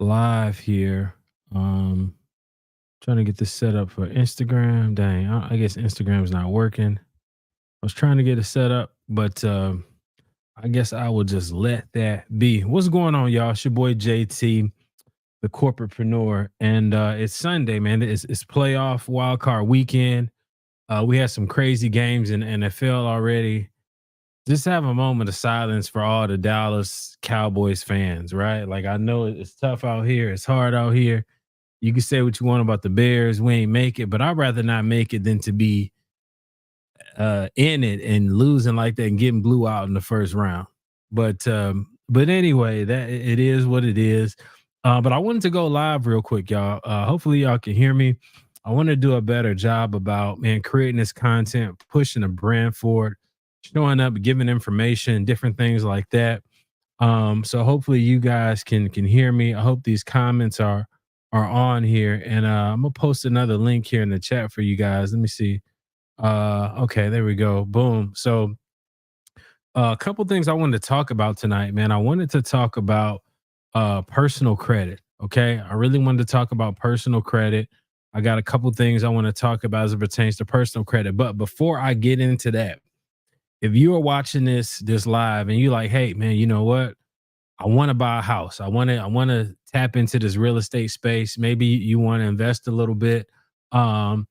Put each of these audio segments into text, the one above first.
live here. Um, Trying to get this set up for Instagram. Dang, I guess Instagram's not working. I was trying to get it set up, but I guess I will just let that be. What's going on, y'all? It's your boy JT, the corporatepreneur, and it's Sunday, man. It's playoff wild card weekend. We had some crazy games in the NFL already. Just have a moment of silence for all the Dallas Cowboys fans, right? Like I know it's tough out here, it's hard out here. You can say what you want about the Bears, we ain't make it, but I'd rather not make it than to be in it and losing like that and getting blew out in the first round. But anyway, that it is what it is. But I wanted to go live real quick, y'all. Hopefully y'all can hear me. I want to do a better job about creating this content, pushing a brand forward, showing up, giving information, different things like that. So hopefully you guys can hear me. I hope these comments are on here, and I'm gonna post another link here in the chat for you guys. Let me see. Okay, there we go. Boom. So a couple things I wanted to talk about tonight, man. I wanted to talk about personal credit. Okay. I really wanted to talk about personal credit. I got a couple things I want to talk about as it pertains to personal credit. But before I get into that, if you are watching this live and you're like, hey man, you know what? I want to buy a house. I want to tap into this real estate space. Maybe you want to invest a little bit. Um,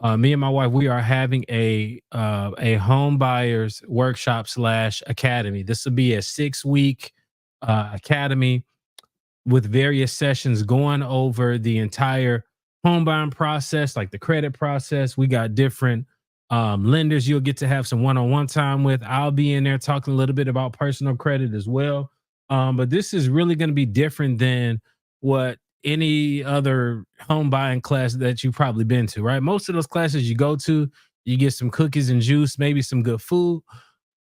Me and my wife, we are having a home buyers workshop slash academy. This will be a 6 week academy with various sessions going over the entire home buying process, like the credit process. We got different lenders you'll get to have some one-on-one time with. I'll be in there talking a little bit about personal credit as well. But this is really going to be different than what any other home buying class that you've probably been to, right? Most of those classes you go to, you get some cookies and juice, maybe some good food,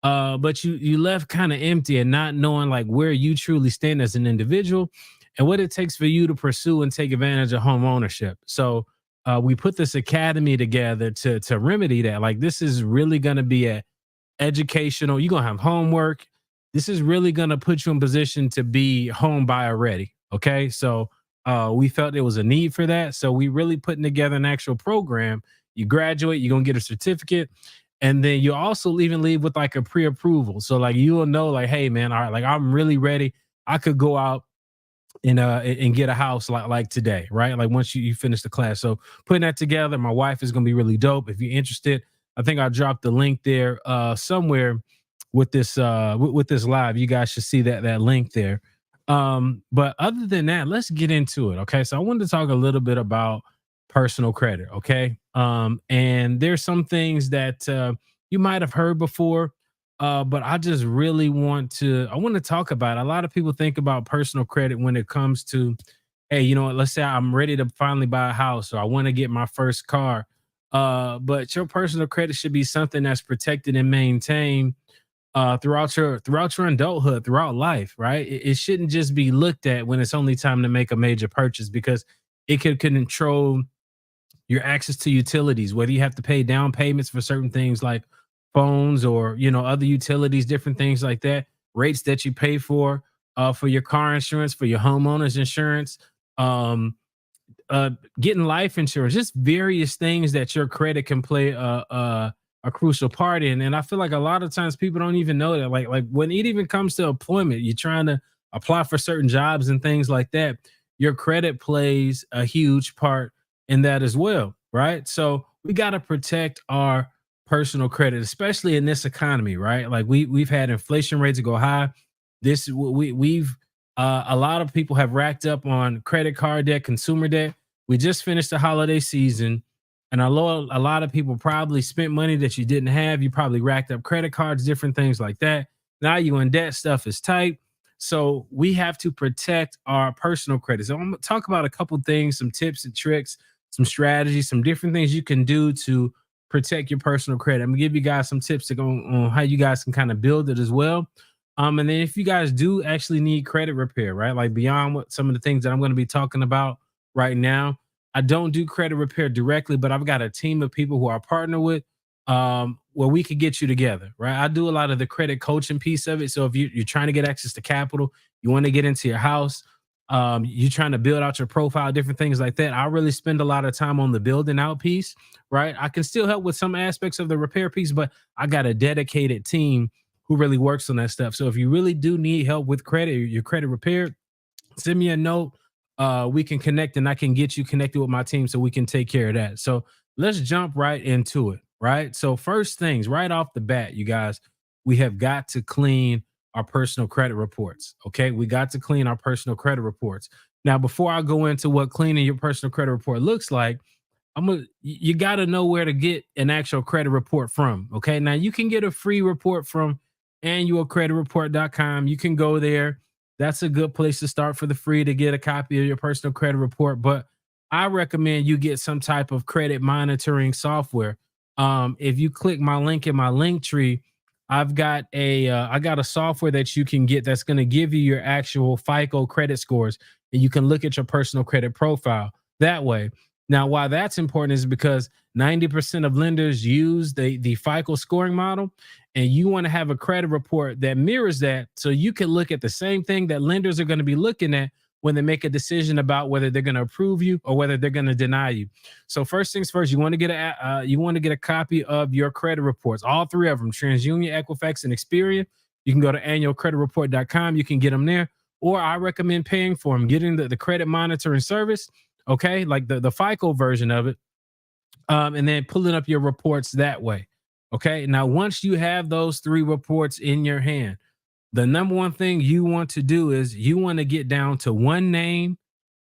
but you left kind of empty and not knowing like where you truly stand as an individual and what it takes for you to pursue and take advantage of home ownership. So we put this academy together to remedy that. Like this is really going to be a educational. You're gonna have homework. This is really gonna put you in position to be home buyer ready. Okay, so we felt there was a need for that, so we really putting together an actual program. You graduate, you're gonna get a certificate, and then you also even leave with like a pre-approval. So like you will know, like, hey man, all right, like I'm really ready. I could go out and get a house like today, right? Like once you finish the class. So putting that together, my wife is gonna be really dope. If you're interested, I think I dropped the link there somewhere with this with this live. You guys should see that link there. But other than that, let's get into it. Okay. So I wanted to talk a little bit about personal credit. Okay. And there's some things that you might have heard before, but I just really I want to talk about it. A lot of people think about personal credit when it comes to, hey, you know what, let's say I'm ready to finally buy a house or I want to get my first car. But your personal credit should be something that's protected and maintained throughout your adulthood, throughout life, right? It shouldn't just be looked at when it's only time to make a major purchase because it could control your access to utilities, whether you have to pay down payments for certain things like phones or other utilities, different things like that, rates that you pay for your car insurance, for your homeowner's insurance, um, getting life insurance, just various things that your credit can play a crucial part in. And I feel like a lot of times people don't even know that. Like when it even comes to employment, you're trying to apply for certain jobs and things like that. Your credit plays a huge part in that as well, right? So we got to protect our personal credit, especially in this economy, right? Like we've had inflation rates go high. We've a lot of people have racked up on credit card debt, consumer debt. We just finished the holiday season, and a lot of people probably spent money that you didn't have. You probably racked up credit cards, different things like that. Now you in debt, stuff is tight. So we have to protect our personal credit. So I'm gonna talk about a couple things, some tips and tricks, some strategies, some different things you can do to protect your personal credit. I'm gonna give you guys some tips to go on how you guys can kind of build it as well. And then if you guys do actually need credit repair, right? Like beyond what some of the things that I'm going to be talking about right now, I don't do credit repair directly, but I've got a team of people who I partner with where we could get you together, right? I do a lot of the credit coaching piece of it. So if you're trying to get access to capital, you want to get into your house, you trying to build out your profile, different things like that. I really spend a lot of time on the building out piece, right? I can still help with some aspects of the repair piece, but I got a dedicated team who really works on that stuff. So if you really do need help with credit, your credit repaired, send me a note. We can connect and I can get you connected with my team so we can take care of that. So let's jump right into it. Right. So, first things right off the bat, you guys, we have got to clean our personal credit reports. Okay. We got to clean our personal credit reports. Now, before I go into what cleaning your personal credit report looks like, you got to know where to get an actual credit report from. Okay. Now you can get a free report from annualcreditreport.com. You can go there. That's a good place to start for the free to get a copy of your personal credit report. But I recommend you get some type of credit monitoring software. If you click my link in my link tree, I got a software that you can get that's going to give you your actual FICO credit scores, and you can look at your personal credit profile that way. Now, why that's important is because 90% of lenders use the FICO scoring model, and you want to have a credit report that mirrors that so you can look at the same thing that lenders are going to be looking at when they make a decision about whether they're going to approve you or whether they're going to deny you. So first things first, you want to get a copy of your credit reports, all three of them: TransUnion, Equifax, and Experian. You can go to annualcreditreport.com. You can get them there, or I recommend paying for them, getting the credit monitoring service. Okay, like the FICO version of it, and then pulling up your reports that way. Okay, now once you have those three reports in your hand, the number one thing you want to do is you want to get down to one name,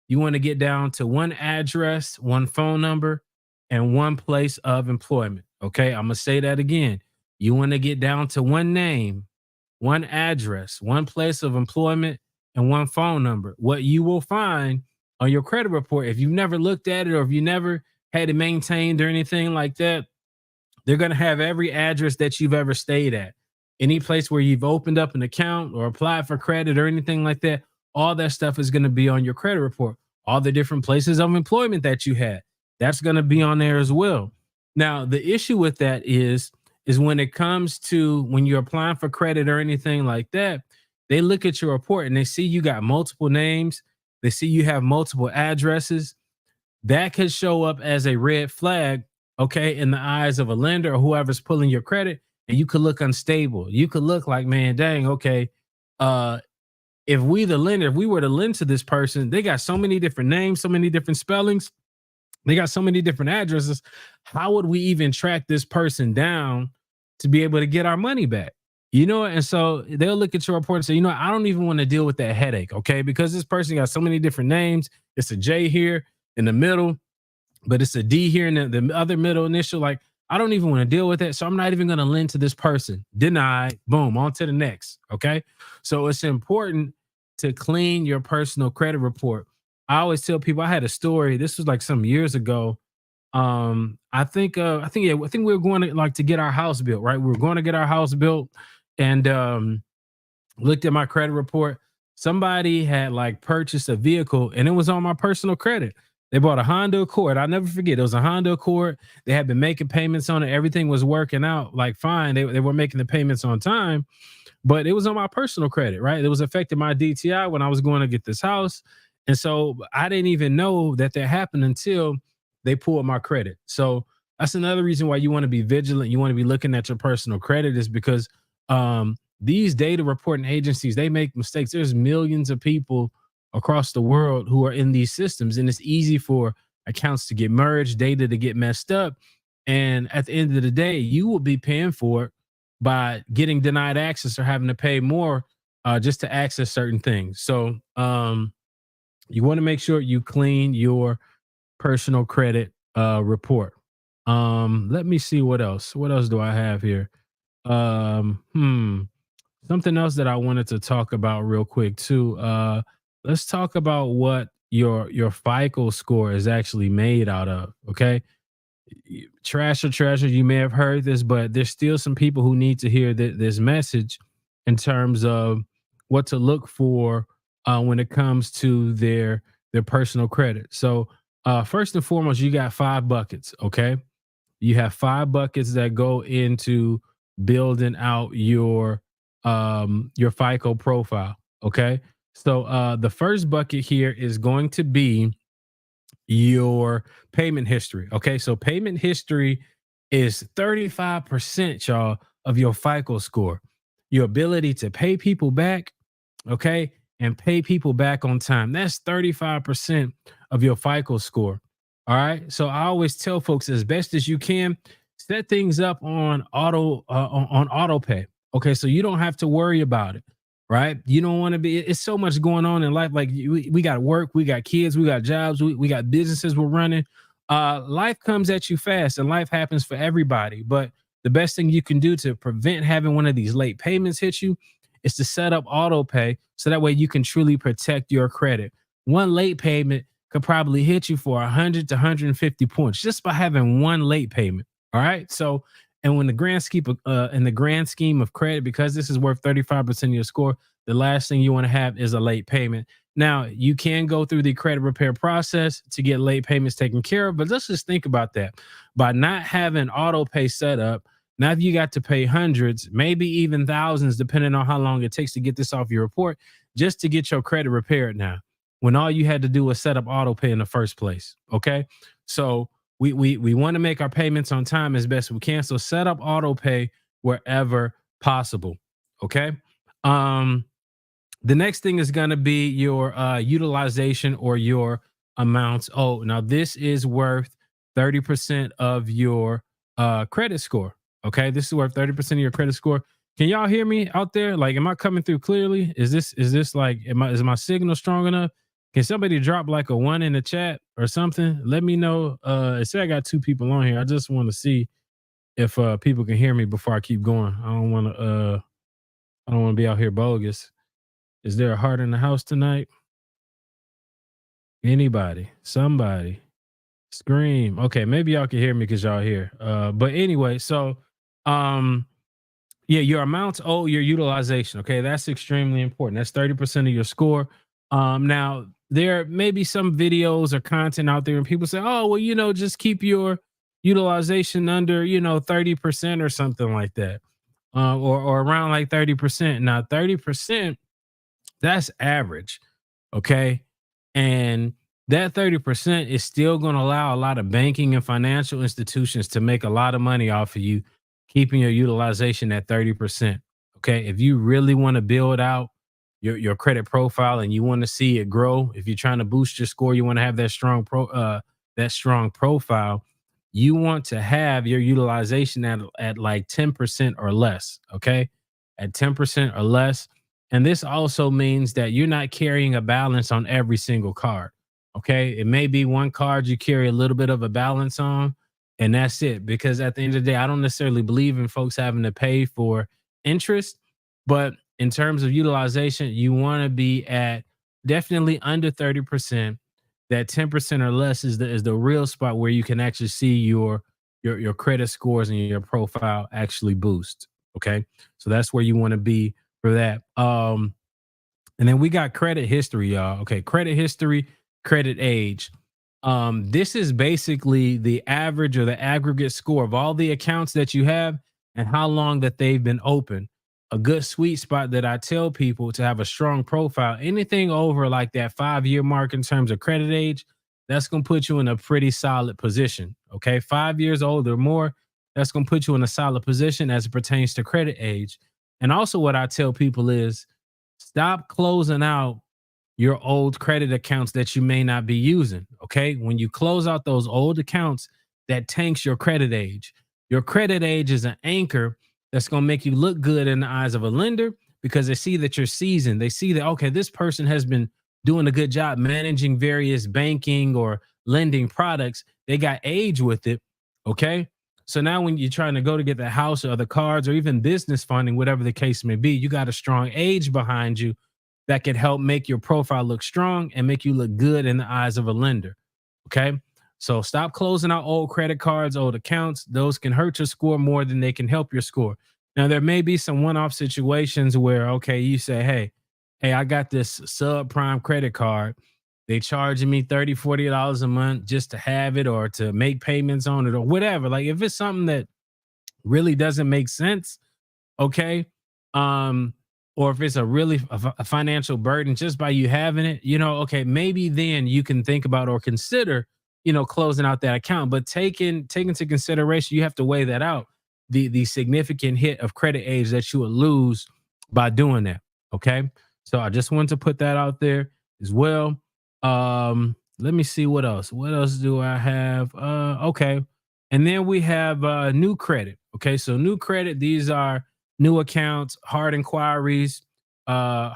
you want to get down to one address, one phone number, and one place of employment. Okay, I'm gonna say that again. You want to get down to one name, one address, one place of employment, and one phone number. What you will find on your credit report, if you've never looked at it or if you never had it maintained or anything like that, they're going to have every address that you've ever stayed at. Any place where you've opened up an account or applied for credit or anything like that, all that stuff is going to be on your credit report. All the different places of employment that you had, that's going to be on there as well. Now, the issue with that is when it comes to when you're applying for credit or anything like that, they look at your report and they see you got multiple names, they see you have multiple addresses. That could show up as a red flag, okay, in the eyes of a lender or whoever's pulling your credit, and you could look unstable. You could look like, man, dang, okay. Uh, if we the lender, if we were to lend to this person, they got so many different names, so many different spellings, they got so many different addresses. How would we even track this person down to be able to get our money back? You know, and so they'll look at your report and say, you know, I don't even want to deal with that headache, okay? Because this person got so many different names. It's a J here in the middle, but it's a D here in the other middle initial. Like, I don't even want to deal with it. So I'm not even going to lend to this person. Denied. Boom. On to the next. Okay. So it's important to clean your personal credit report. I always tell people, I had a story. This was like some years ago. I think we were going to like to get our house built, right? We were going to get our house built, and looked at my credit report. Somebody had like purchased a vehicle and it was on my personal credit. They bought a Honda Accord. I'll never forget. It was a Honda Accord. They had been making payments on it. Everything was working out like fine. They were making the payments on time, but it was on my personal credit, right? It was affecting my DTI when I was going to get this house. And so I didn't even know that happened until they pulled my credit. So that's another reason why you want to be vigilant. You want to be looking at your personal credit is because these data reporting agencies, they make mistakes. There's millions of people across the world who are in these systems, and it's easy for accounts to get merged, data to get messed up. And at the end of the day, you will be paying for it by getting denied access or having to pay more just to access certain things. So you want to make sure you clean your personal credit report. Let me see what else. What else do I have here? Um, hmm. Something else that I wanted to talk about real quick too. Let's talk about what your FICO score is actually made out of. Okay, trash or treasure. You may have heard this, but there's still some people who need to hear this message in terms of what to look for when it comes to their personal credit. So first and foremost, you got five buckets. Okay, you have five buckets that go into building out your FICO profile. Okay. So the first bucket here is going to be your payment history. Okay. So payment history is 35%, y'all, of your FICO score. Your ability to pay people back, okay, and pay people back on time. That's 35% of your FICO score. All right. So I always tell folks as best as you can, set things up on auto pay. Okay. So you don't have to worry about it. Right. You don't want to be, it's so much going on in life. Like we got work, we got kids, we got jobs, we got businesses we're running. Life comes at you fast and life happens for everybody. But the best thing you can do to prevent having one of these late payments hit you is to set up auto pay so that way you can truly protect your credit. One late payment could probably hit you for 100 to 150 points just by having one late payment. All right. So, and when the grand scheme of, in the grand scheme of credit, because this is worth 35% of your score, the last thing you want to have is a late payment. Now, you can go through the credit repair process to get late payments taken care of, but let's just think about that. By not having auto pay set up, now you got to pay hundreds, maybe even thousands, depending on how long it takes to get this off your report, just to get your credit repaired now, when all you had to do was set up auto pay in the first place. Okay. So we want to make our payments on time as best we can. So set up auto pay wherever possible. Okay. Um, the next thing is going to be your utilization or your amounts. Oh, now this is worth 30% of your credit score. Okay, this is worth 30% of your credit score. Can y'all hear me out there? Like, am I coming through clearly? Is this like, is my signal strong enough? Can somebody drop like a one in the chat or something? Let me know. It said I got two people on here. I just want to see if people can hear me before I keep going. I don't want to be out here bogus. Is there a heart in the house tonight? Anybody? Somebody? Scream. Okay, maybe y'all can hear me because y'all here. But anyway, so um yeah, your amounts owed, your utilization. Okay, that's extremely important. That's 30% of your score. Now there may be some videos or content out there, and people say, "Oh, well, just keep your utilization under, 30% or something like that, or around like 30%." Now, 30%, that's average, okay? And that 30% is still going to allow a lot of banking and financial institutions to make a lot of money off of you keeping your utilization at 30%. Okay. If you really want to build out your credit profile and you want to see it grow, if you're trying to boost your score, you want to have that strong profile, you want to have your utilization at like 10% or less. Okay. At 10% or less. And this also means that you're not carrying a balance on every single card. Okay. It may be one card you carry a little bit of a balance on, and that's it. Because at the end of the day, I don't necessarily believe in folks having to pay for interest. But in terms of utilization, you want to be at definitely under 30%. That 10% or less is the real spot where you can actually see your credit scores and your profile actually boost. Okay. So that's where you want to be for that. And then we got credit history, y'all. Okay, credit history, credit age. This is basically the average or the aggregate score of all the accounts that you have and how long that they've been open. A good sweet spot that I tell people to have a strong profile, anything over like that 5 year mark in terms of credit age, that's going to put you in a pretty solid position. Okay, 5 years old or more, that's going to put you in a solid position as it pertains to credit age. And also, what I tell people is stop closing out your old credit accounts that you may not be using. Okay. When you close out those old accounts, that tanks your credit age. Your credit age is an anchor that's going to make you look good in the eyes of a lender because they see that you're seasoned. They see that, okay, this person has been doing a good job managing various banking or lending products. They got age with it. Okay. So now when you're trying to go to get the house or the cards or even business funding, whatever the case may be, you got a strong age behind you that can help make your profile look strong and make you look good in the eyes of a lender. Okay. So stop closing out old credit cards, old accounts. Those can hurt your score more than they can help your score. Now, there may be some one off situations where, okay, you say, hey, I got this subprime credit card. They charging me $30, $40 a month just to have it or to make payments on it or whatever. Like if it's something that really doesn't make sense, okay, um, or if it's a really a financial burden just by you having it, okay, maybe then you can think about or consider, closing out that account. But taking into consideration, you have to weigh that out, the significant hit of credit age that you would lose by doing that. Okay. So I just wanted to put that out there as well. Let me see what else. What else do I have? Okay. And then we have new credit. Okay. So new credit, these are new accounts, hard inquiries, or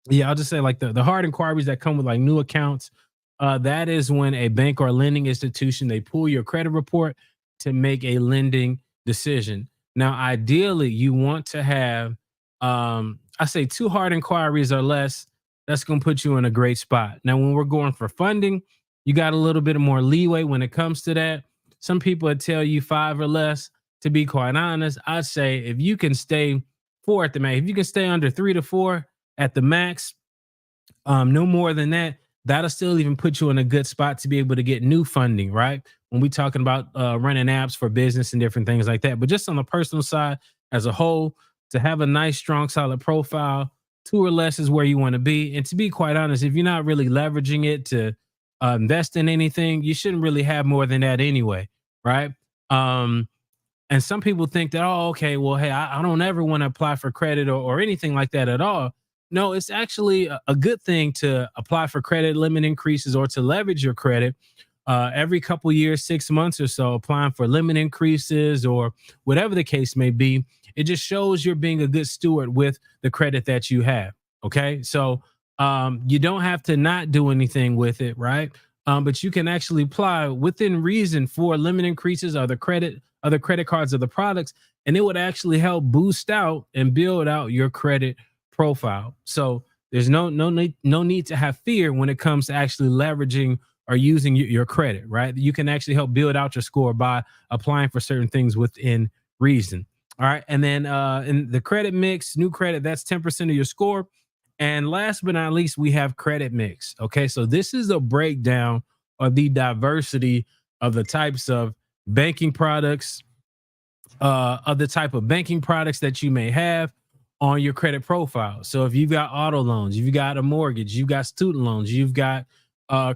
yeah, I'll just say like the hard inquiries that come with like new accounts. That is when a bank or lending institution, they pull your credit report to make a lending decision. Now, ideally, you want to have, I say, two hard inquiries or less. That's going to put you in a great spot. Now, when we're going for funding, you got a little bit more leeway when it comes to that. Some people would tell you five or less. To be quite honest, I'd say if you can stay four at the max, if you can stay under 3 to 4 at the max, no more than that, that'll still even put you in a good spot to be able to get new funding, right? When we talking about running apps for business and different things like that. But just on the personal side as a whole, to have a nice, strong, solid profile, two or less is where you want to be. And to be quite honest, if you're not really leveraging it to invest in anything, you shouldn't really have more than that anyway, right? Um, and some people think that, oh, okay, well, hey, I don't ever want to apply for credit or anything like that at all. No, it's actually a good thing to apply for credit limit increases or to leverage your credit every couple years, 6 months or so, applying for limit increases or whatever the case may be. It just shows you're being a good steward with the credit that you have. Okay. So you don't have to not do anything with it, right? But you can actually apply within reason for limit increases or the other credit cards or the products, and it would actually help boost out and build out your credit profile. So there's no need to have fear when it comes to actually leveraging or using your credit, right? You can actually help build out your score by applying for certain things within reason. All right. And then in the credit mix, new credit, that's 10% of your score. And last but not least, we have credit mix. Okay. So this is a breakdown of the diversity of the types of banking products, of the type of banking products that you may have on your credit profile. So if you've got auto loans, you've got a mortgage, you've got student loans, you've got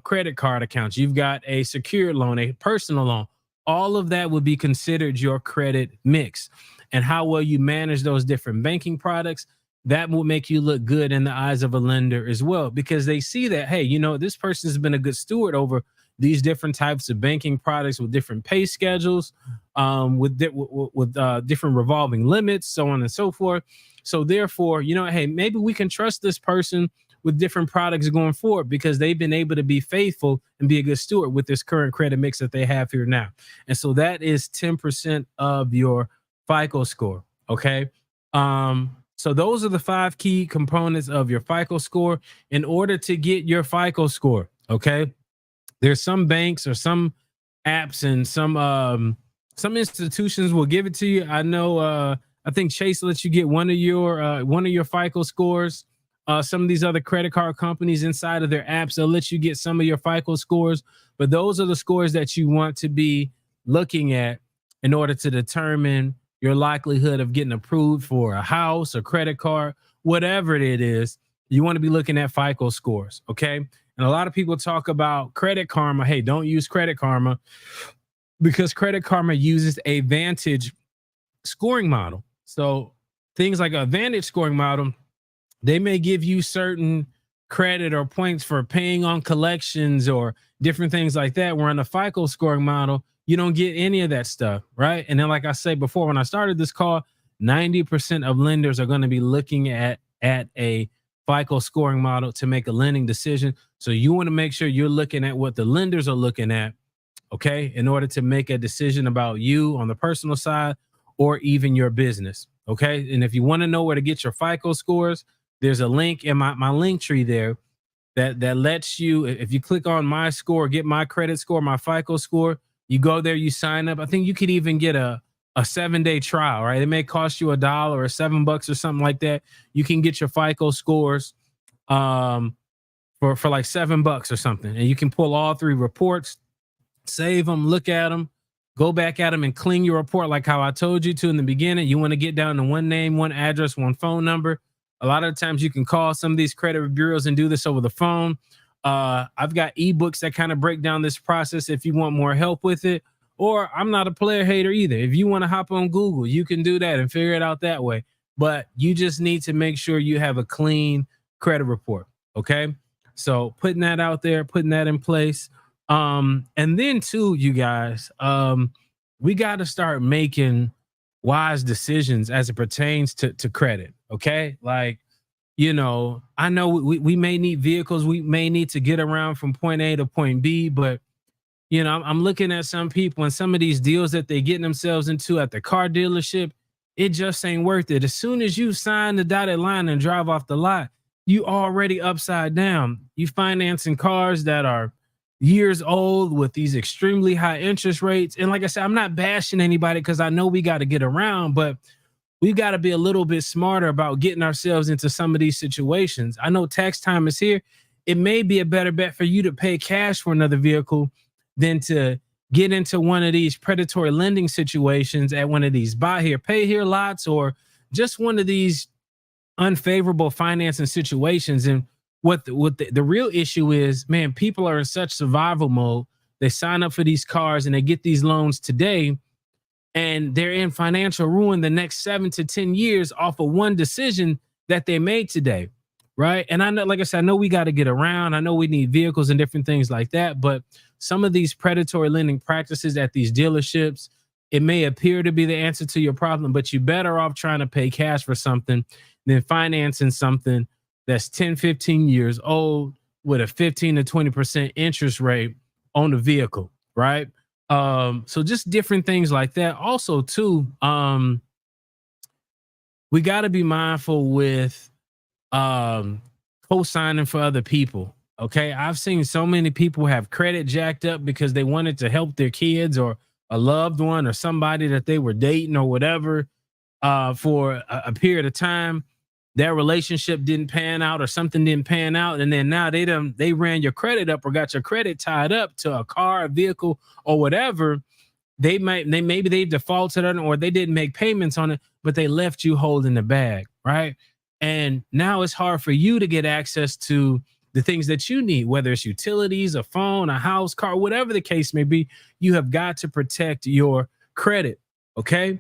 credit card accounts, you've got a secured loan, a personal loan, all of that would be considered your credit mix. And how well you manage those different banking products, that will make you look good in the eyes of a lender as well, because they see that, hey, this person's been a good steward over these different types of banking products with different pay schedules, with different revolving limits, so on and so forth. So therefore, hey, maybe we can trust this person with different products going forward because they've been able to be faithful and be a good steward with this current credit mix that they have here now. And so that is 10% of your FICO score. Okay. So those are the 5 key components of your FICO score in order to get your FICO score. Okay. There's some banks or some apps and some institutions will give it to you. I know I think Chase lets you get one of your FICO scores. Some of these other credit card companies inside of their apps, they'll let you get some of your FICO scores, but those are the scores that you want to be looking at in order to determine your likelihood of getting approved for a house, a credit card, whatever it is. You want to be looking at FICO scores, okay? And a lot of people talk about Credit Karma. Hey, don't use Credit Karma because Credit Karma uses a Vantage scoring model. So things like a Vantage scoring model, they may give you certain credit or points for paying on collections or different things like that. Where on the FICO scoring model, you don't get any of that stuff, right? And then, like I said before, when I started this call, 90% of lenders are going to be looking at a FICO scoring model to make a lending decision. So you want to make sure you're looking at what the lenders are looking at, okay, in order to make a decision about you on the personal side or even your business, okay? And if you want to know where to get your FICO scores, there's a link in my link tree there that lets you, if you click on my score, get my credit score, my FICO score, you go there, you sign up. I think you could even get a 7-day trial, right? It may cost you $1 or $7 or something like that. You can get your FICO scores for like $7 or something. And you can pull all 3 reports, save them, look at them, Go back at them and clean your report like how I told you to in the beginning. You want to get down to one name, one address, one phone number. A lot of times you can call some of these credit bureaus and do this over the phone. I've got ebooks that kind of break down this process if you want more help with it. Or I'm not a player hater either. If you want to hop on Google, you can do that and figure it out that way. But you just need to make sure you have a clean credit report. Okay. So putting that out there, putting that in place. And then too, you guys, we got to start making wise decisions as it pertains to credit. Okay. Like, I know we may need vehicles, we may need to get around from point A to point B, but I'm looking at some people and some of these deals that they getting themselves into at the car dealership, it just ain't worth it. As soon as you sign the dotted line and drive off the lot, you already upside down. You financing cars that are years old with these extremely high interest rates. And like I said, I'm not bashing anybody because I know we got to get around, but we got to be a little bit smarter about getting ourselves into some of these situations. I know tax time is here. It may be a better bet for you to pay cash for another vehicle than to get into one of these predatory lending situations at one of these buy here, pay here lots, or just one of these unfavorable financing situations. And what the real issue is, man, people are in such survival mode. They sign up for these cars and they get these loans today, and they're in financial ruin the next 7 to 10 years off of one decision that they made today. Right. And I know, like I said, I know we got to get around. I know we need vehicles and different things like that. But some of these predatory lending practices at these dealerships, it may appear to be the answer to your problem, but you're better off trying to pay cash for something than financing something that's 10, 15 years old with a 15 to 20% interest rate on the vehicle. Right. So just different things like that. Also, too, we got to be mindful with co-signing for other people. Okay. I've seen so many people have credit jacked up because they wanted to help their kids or a loved one or somebody that they were dating or whatever for a period of time. Their relationship didn't pan out or something didn't pan out. And then now they ran your credit up or got your credit tied up to a car, a vehicle, or whatever. Maybe they defaulted on it or they didn't make payments on it, but they left you holding the bag, right? And now it's hard for you to get access to the things that you need, whether it's utilities, a phone, a house, car, whatever the case may be. You have got to protect your credit. Okay.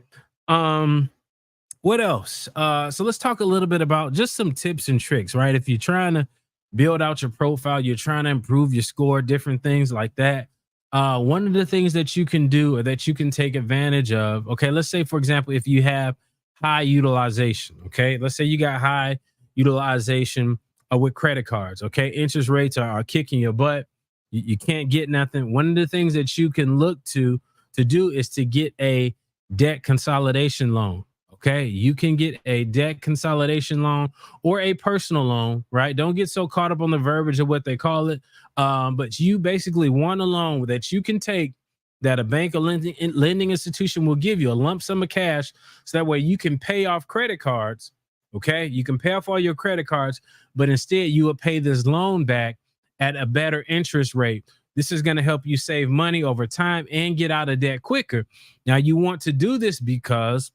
What else? So let's talk a little bit about just some tips and tricks, right? If you're trying to build out your profile, you're trying to improve your score, different things like that. One of the things that you can do or that you can take advantage of, okay, let's say, for example, if you have high utilization, okay, let's say you got high utilization with credit cards, okay, interest rates are kicking your butt. You can't get nothing. One of the things that you can look to do is to get a debt consolidation loan. Okay, you can get a debt consolidation loan or a personal loan, right? Don't get so caught up on the verbiage of what they call it. But you basically want a loan that you can take that a bank or lending institution will give you a lump sum of cash so that way you can pay off credit cards. Okay, you can pay off all your credit cards, but instead you will pay this loan back at a better interest rate. This is going to help you save money over time and get out of debt quicker. Now, you want to do this because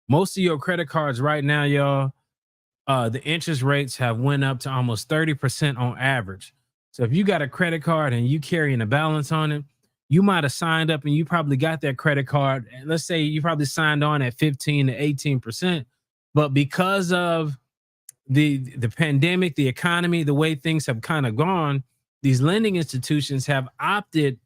most of your credit cards right now, y'all, the interest rates have went up to almost 30% on average. So if you got a credit card and you carrying a balance on it, you might have signed up and you probably got that credit card. And let's say you probably signed on at 15 to 18%. But because of the pandemic, the economy, the way things have kind of gone, these lending institutions have opted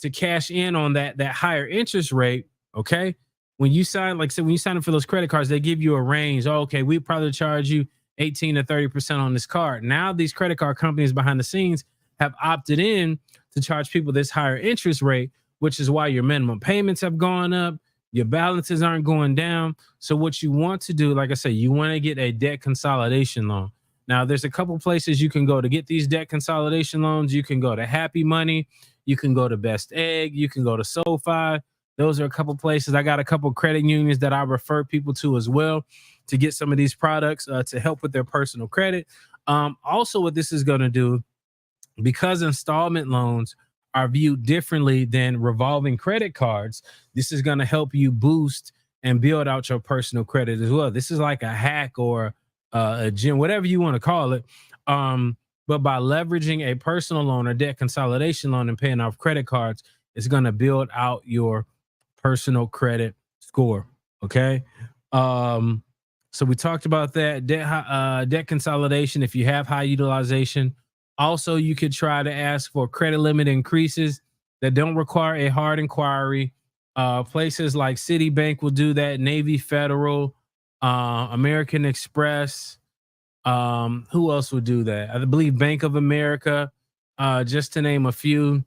to cash in on that higher interest rate. Okay. When you sign, like I said, when you sign up for those credit cards, they give you a range. Oh, okay, we probably charge you 18 to 30% on this card. Now these credit card companies behind the scenes have opted in to charge people this higher interest rate, which is why your minimum payments have gone up. Your balances aren't going down. So what you want to do, like I said, you want to get a debt consolidation loan. Now, there's a couple places you can go to get these debt consolidation loans. You can go to Happy Money. You can go to Best Egg. You can go to SoFi. Those are a couple places. I got a couple credit unions that I refer people to as well to get some of these products to help with their personal credit. Also, what this is going to do, because installment loans are viewed differently than revolving credit cards. This is going to help you boost and build out your personal credit as well. This is like a hack or a gym, whatever you want to call it. But by leveraging a personal loan or debt consolidation loan and paying off credit cards, it's going to build out your personal credit score. Okay. Um, so we talked about that debt consolidation. If you have high utilization, also you could try to ask for credit limit increases that don't require a hard inquiry. Places like Citibank will do that. Navy Federal, American Express. Who else would do that? I believe Bank of America, just to name a few.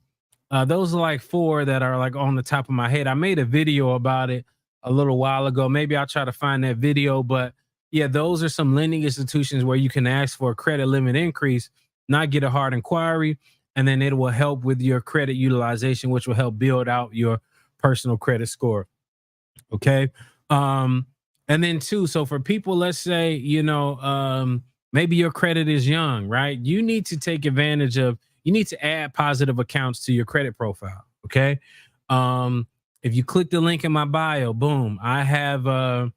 Those are like four that are like on the top of my head. I made a video about it a little while ago. Maybe I'll try to find that video. But yeah, those are some lending institutions where you can ask for a credit limit increase, not get a hard inquiry, and then it will help with your credit utilization, which will help build out your personal credit score. Okay. And then two, so for people, let's say, maybe your credit is young, right? You need to take advantage of, you need to add positive accounts to your credit profile. Okay. If you click the link in my bio, boom, I have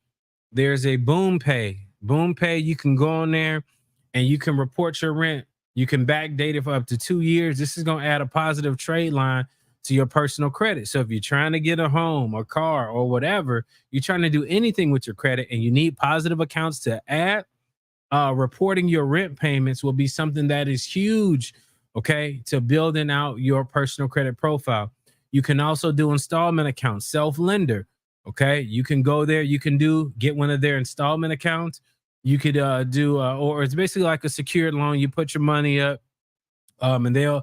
there's a Boom Pay. Boom Pay, you can go on there and you can report your rent. You can backdate it for up to 2 years. This is going to add a positive trade line to your personal credit. So if you're trying to get a home or car or whatever, you're trying to do anything with your credit and you need positive accounts to add, reporting your rent payments will be something that is huge, okay, to building out your personal credit profile. You can also do installment accounts, self-lender, okay? You can go there, you can get one of their installment accounts. You could or it's basically like a secured loan. You put your money up, and they'll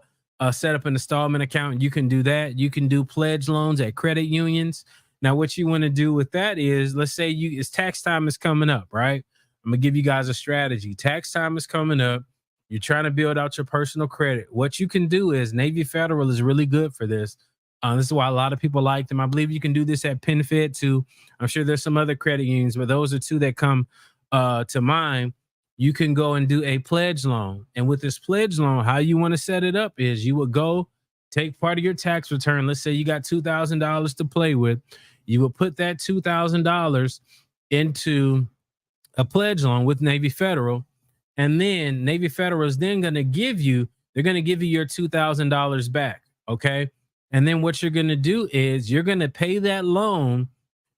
set up an installment account. You can do that. You can do pledge loans at credit unions. Now, what you want to do with that is, let's say it's tax time is coming up, right? I'm gonna give you guys a strategy. Tax time is coming up. You're trying to build out your personal credit. What you can do is Navy Federal is really good for this. This is why a lot of people like them. I believe you can do this at PenFed too. I'm sure there's some other credit unions, but those are two that come to mind. You can go and do a pledge loan. And with this pledge loan, how you want to set it up is you would go take part of your tax return. Let's say you got $2,000 to play with. You would put that $2,000 into a pledge loan with Navy Federal. And then Navy Federal is then going to give you, they're going to give you your $2,000 back. Okay. And then what you're going to do is you're going to pay that loan.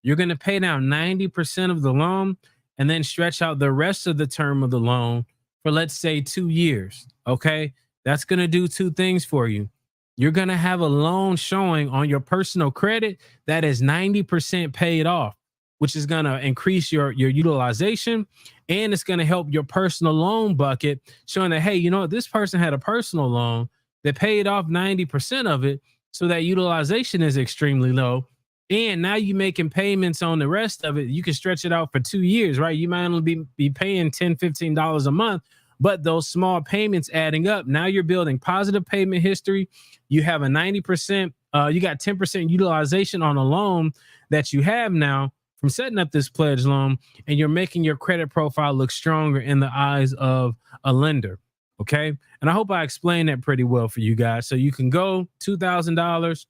You're going to pay down 90% of the loan and then stretch out the rest of the term of the loan for, let's say, 2 years. Okay. That's going to do two things for you. You're going to have a loan showing on your personal credit that is 90% paid off, which is going to increase your utilization. And it's going to help your personal loan bucket, showing that, hey, you know what? This person had a personal loan that paid off 90% of it. So that utilization is extremely low. And now you're making payments on the rest of it. You can stretch it out for 2 years, right? You might only be paying $10, $15 a month, but those small payments adding up. Now you're building positive payment history. You have a 90%, you got 10% utilization on a loan that you have now from setting up this pledge loan, and you're making your credit profile look stronger in the eyes of a lender. Okay. And I hope I explained that pretty well for you guys. So you can go $2,000.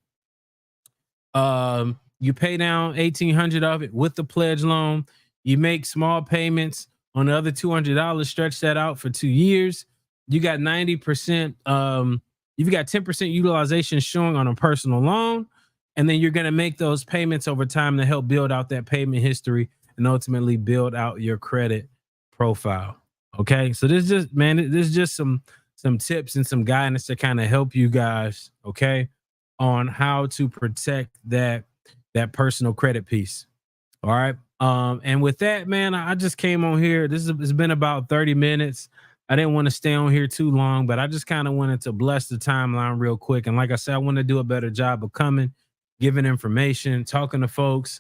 You pay down $1,800 of it with the pledge loan. You make small payments on the other $200, stretch that out for 2 years. You got 90%. You've got 10% utilization showing on a personal loan. And then you're going to make those payments over time to help build out that payment history and ultimately build out your credit profile. Okay, so this is just some tips and some guidance to kind of help you guys, okay, on how to protect that personal credit piece. All right. And with that, man, I just came on here. It's been about 30 minutes. I didn't want to stay on here too long, but I just kind of wanted to bless the timeline real quick. And like I said, I want to do a better job of giving information, talking to folks.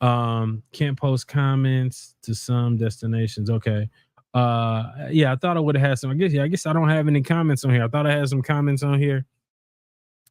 Can't post comments to some destinations. Okay. Yeah, I thought I would have had some. I guess I don't have any comments on here. I thought I had some comments on here.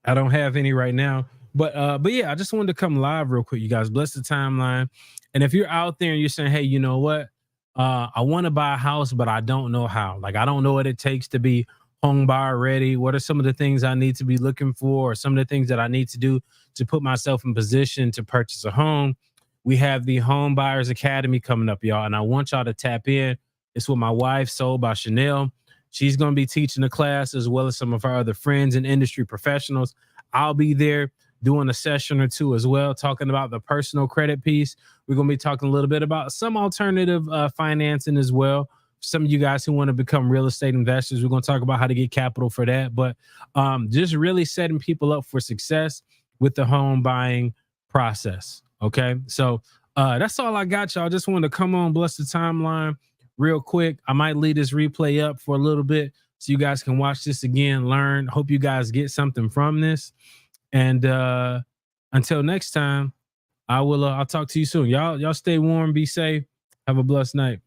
I don't have any right now. But yeah, I just wanted to come live real quick, you guys. Bless the timeline. And if you're out there and you're saying, hey, you know what? I want to buy a house, but I don't know how. Like, I don't know what it takes to be home buyer ready? What are some of the things I need to be looking for, or some of the things that I need to do to put myself in position to purchase a home? We have the Home Buyers Academy coming up, y'all, and I want y'all to tap in. It's with my wife, Sold by Chanel. She's going to be teaching the class as well as some of our other friends and industry professionals. I'll be there doing a session or two as well, talking about the personal credit piece. We're going to be talking a little bit about some alternative financing as well. Some of you guys who want to become real estate investors, we're going to talk about how to get capital for that. But just really setting people up for success with the home buying process. Okay. So that's all I got, y'all. Just wanted to come on, bless the timeline real quick. I might leave this replay up for a little bit so you guys can watch this again, learn. Hope you guys get something from this. And until next time, I'll talk to you soon. Y'all stay warm, be safe. Have a blessed night.